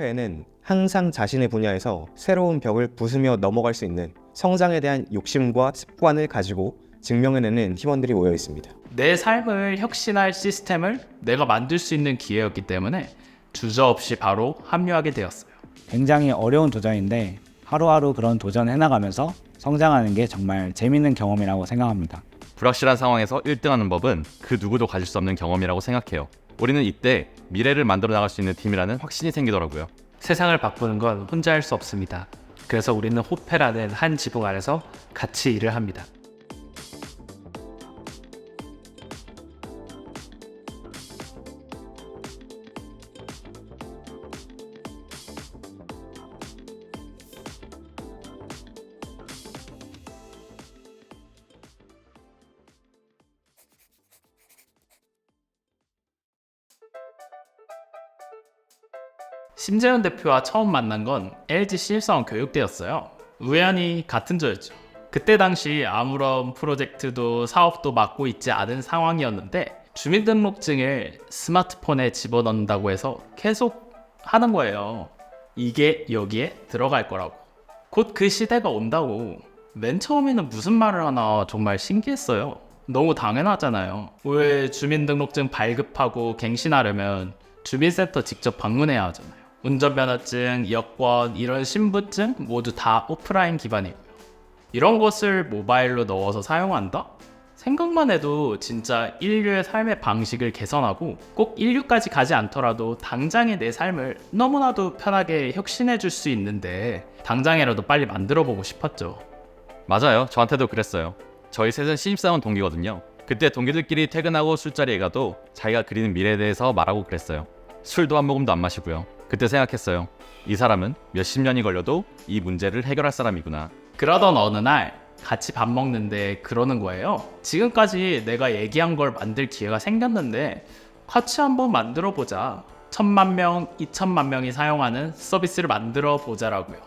호페에는 항상 자신의 분야에서 새로운 벽을 부수며 넘어갈 수 있는 성장에 대한 욕심과 습관을 가지고 증명해내는 팀원들이 모여 있습니다. 내 삶을 혁신할 시스템을 내가 만들 수 있는 기회였기 때문에 주저없이 바로 합류하게 되었어요. 굉장히 어려운 도전인데 하루하루 그런 도전 해나가면서 성장하는 게 정말 재밌는 경험이라고 생각합니다. 불확실한 상황에서 1등하는 법은 그 누구도 가질 수 없는 경험이라고 생각해요. 우리는 이때 미래를 만들어 나갈 수 있는 팀이라는 확신이 생기더라고요. 세상을 바꾸는 건 혼자 할 수 없습니다. 그래서 우리는 호페라는 한 지붕 아래서 같이 일을 합니다. 심재현 대표와 처음 만난 건 LG 신입사원 교육대였어요. 우연히 같은 조였죠. 그때 당시 아무런 프로젝트도 사업도 맡고 있지 않은 상황이었는데 주민등록증을 스마트폰에 집어넣는다고 해서 계속 하는 거예요. 이게 여기에 들어갈 거라고. 곧 그 시대가 온다고. 맨 처음에는 무슨 말을 하나 정말 신기했어요. 너무 당연하잖아요. 왜 주민등록증 발급하고 갱신하려면 주민센터 직접 방문해야 하잖아요. 운전면허증, 여권, 이런 신분증 모두 다 오프라인 기반이고요. 이런 것을 모바일로 넣어서 사용한다? 생각만 해도 진짜 인류의 삶의 방식을 개선하고 꼭 인류까지 가지 않더라도 당장의 내 삶을 너무나도 편하게 혁신해 줄 수 있는데 당장이라도 빨리 만들어 보고 싶었죠. 맞아요. 저한테도 그랬어요. 저희 셋은 신입사원 동기거든요. 그때 동기들끼리 퇴근하고 술자리에 가도 자기가 그리는 미래에 대해서 말하고 그랬어요. 술도 한 모금도 안 마시고요. 그때 생각했어요. 이 사람은 몇십 년이 걸려도 이 문제를 해결할 사람이구나. 그러던 어느 날 같이 밥 먹는데 그러는 거예요. 지금까지 내가 얘기한 걸 만들 기회가 생겼는데 같이 한번 만들어 보자. 1000만 명, 2000만 명이 사용하는 서비스를 만들어 보자라고요.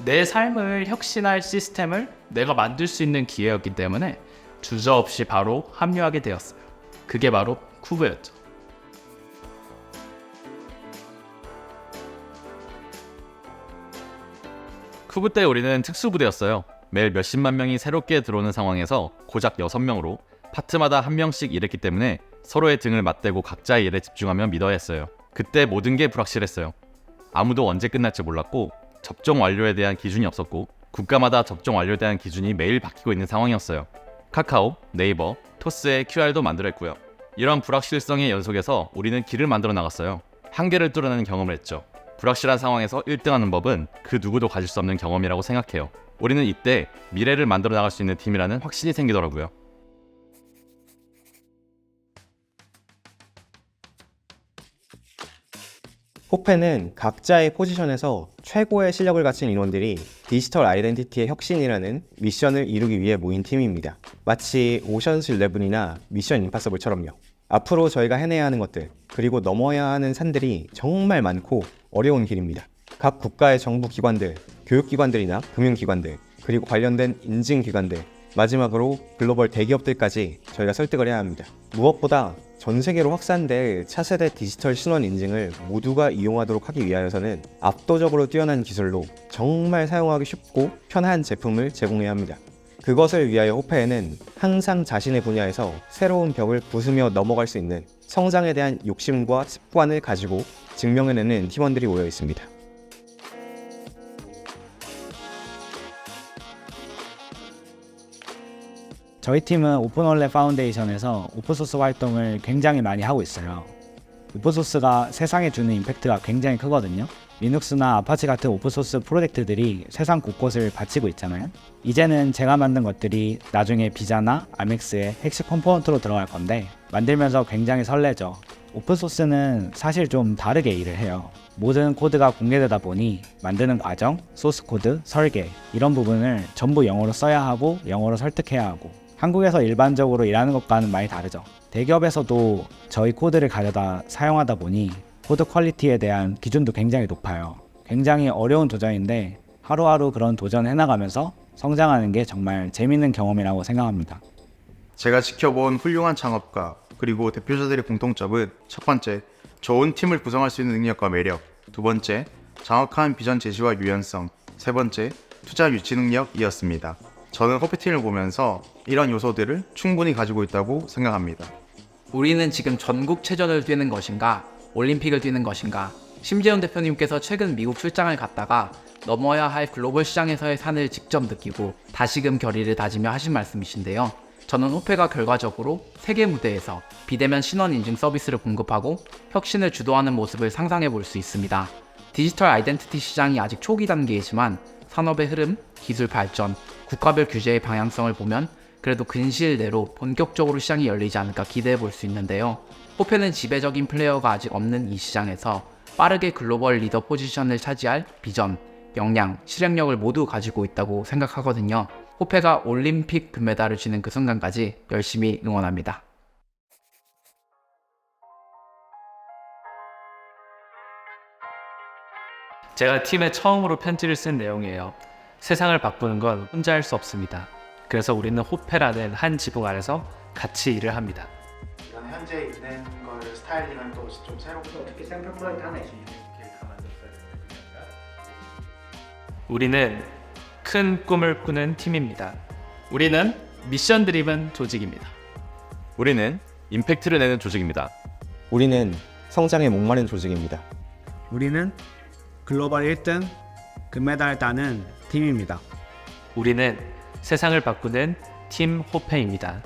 내 삶을 혁신할 시스템을 내가 만들 수 있는 기회였기 때문에 주저없이 바로 합류하게 되었어요. 그게 바로 쿠브였죠. 쿠브 때 우리는 특수부대였어요. 매일 몇십만 명이 새롭게 들어오는 상황에서 고작 6명으로 파트마다 한 명씩 일했기 때문에 서로의 등을 맞대고 각자의 일에 집중하며 믿어야 했어요. 그때 모든 게 불확실했어요. 아무도 언제 끝날지 몰랐고 접종 완료에 대한 기준이 없었고 국가마다 접종 완료에 대한 기준이 매일 바뀌고 있는 상황이었어요. 카카오, 네이버, 토스의 QR도 만들어 했고요. 이런 불확실성의 연속에서 우리는 길을 만들어 나갔어요. 한계를 뚫어내는 경험을 했죠. 불확실한 상황에서 1등하는 법은 그 누구도 가질 수 없는 경험이라고 생각해요. 우리는 이때 미래를 만들어 나갈 수 있는 팀이라는 확신이 생기더라고요. 호페는 각자의 포지션에서 최고의 실력을 갖춘 인원들이 디지털 아이덴티티의 혁신이라는 미션을 이루기 위해 모인 팀입니다. 마치 오션스 11이나 미션 임파서블처럼요. 앞으로 저희가 해내야 하는 것들, 그리고 넘어야 하는 산들이 정말 많고 어려운 길입니다. 각 국가의 정부 기관들, 교육기관들이나 금융기관들, 그리고 관련된 인증기관들, 마지막으로 글로벌 대기업들까지 저희가 설득을 해야 합니다. 무엇보다 전 세계로 확산될 차세대 디지털 신원 인증을 모두가 이용하도록 하기 위하여서는 압도적으로 뛰어난 기술로 정말 사용하기 쉽고 편한 제품을 제공해야 합니다. 그것을 위하여 호페에는 항상 자신의 분야에서 새로운 벽을 부수며 넘어갈 수 있는 성장에 대한 욕심과 습관을 가지고 증명해내는 팀원들이 모여 있습니다. 저희 팀은 오픈월렛 파운데이션에서 오픈소스 활동을 굉장히 많이 하고 있어요. 오픈소스가 세상에 주는 임팩트가 굉장히 크거든요. 리눅스나 아파치 같은 오픈소스 프로젝트들이 세상 곳곳을 바치고 있잖아요. 이제는 제가 만든 것들이 나중에 비자나 아멕스의 핵심 컴포넌트로 들어갈 건데 만들면서 굉장히 설레죠. 오픈소스는 사실 좀 다르게 일을 해요. 모든 코드가 공개되다 보니 만드는 과정, 소스코드, 설계 이런 부분을 전부 영어로 써야 하고 영어로 설득해야 하고 한국에서 일반적으로 일하는 것과는 많이 다르죠. 대기업에서도 저희 코드를 가져다 사용하다 보니 코드 퀄리티에 대한 기준도 굉장히 높아요. 굉장히 어려운 도전인데 하루하루 그런 도전 해나가면서 성장하는 게 정말 재밌는 경험이라고 생각합니다. 제가 지켜본 훌륭한 창업가 그리고 대표자들의 공통점은 첫 번째, 좋은 팀을 구성할 수 있는 능력과 매력. 두 번째, 정확한 비전 제시와 유연성, 세 번째, 투자 유치 능력이었습니다. 저는 호페팀을 보면서 이런 요소들을 충분히 가지고 있다고 생각합니다. 우리는 지금 전국체전을 뛰는 것인가, 올림픽을 뛰는 것인가, 심재현 대표님께서 최근 미국 출장을 갔다가 넘어야 할 글로벌 시장에서의 산을 직접 느끼고 다시금 결의를 다지며 하신 말씀이신데요. 저는 호페가 결과적으로 세계 무대에서 비대면 신원 인증 서비스를 공급하고 혁신을 주도하는 모습을 상상해 볼 수 있습니다. 디지털 아이덴티티 시장이 아직 초기 단계이지만 산업의 흐름, 기술 발전, 국가별 규제의 방향성을 보면 그래도 근시일 내로 본격적으로 시장이 열리지 않을까 기대해 볼 수 있는데요. 호페는 지배적인 플레이어가 아직 없는 이 시장에서 빠르게 글로벌 리더 포지션을 차지할 비전, 역량, 실행력을 모두 가지고 있다고 생각하거든요. 호페가 올림픽 금메달을 쥐는 그 순간까지 열심히 응원합니다. 제가 팀에 처음으로 편지를 쓴 내용이에요. 세상을 바꾸는 건 혼자 할 수 없습니다. 그래서 우리는 호페라는 한 지붕 아래서 같이 일을 합니다. 이런 현재 있는 걸 스타일링을 또 좀 새롭게 어떻게 샘플 프로젝트 하나 우리는 큰 꿈을 꾸는 팀입니다. 우리는 미션 드리븐 조직입니다. 우리는 임팩트를 내는 조직입니다. 우리는 성장에 목마른 조직입니다. 우리는 글로벌 1등 금메달 따는 팀입니다. 우리는 세상을 바꾸는 팀 호페입니다.